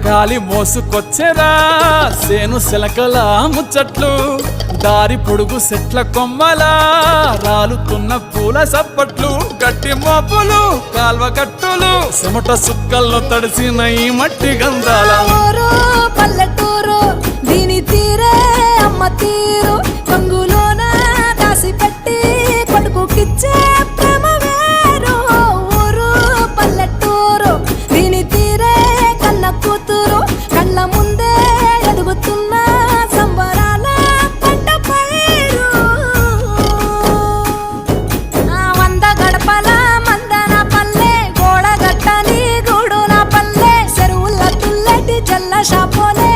గాలి మోసుకొచ్చెరా సేను శిలకల ముచ్చట్లు దారి పొడుగు సెట్ల కొమ్మలా రాలుతున్న పూల సప్పట్లు గట్టి మోపులు కాల్వ కట్టులు చెమట సుక్కల్లో తడిసిన ఈ మట్టి గంధాల పల్లెటూరు దీని తీరే అమ్మ తీరు కంగులోన దాసి పెట్టి కొడుకుకిచ్చే ప్రేమ వేరు ఊరు పల్లెటూరు దీని తీరే కన్న కూతురు కళ్ళ ముందే ఎదుగుతున్న సంబరాల పంట పైరు వంద గడపల మందన పల్లె గోడ గట్టని గూడున పల్లె చెరువుల తుల్లటి జల్ల షాపోలే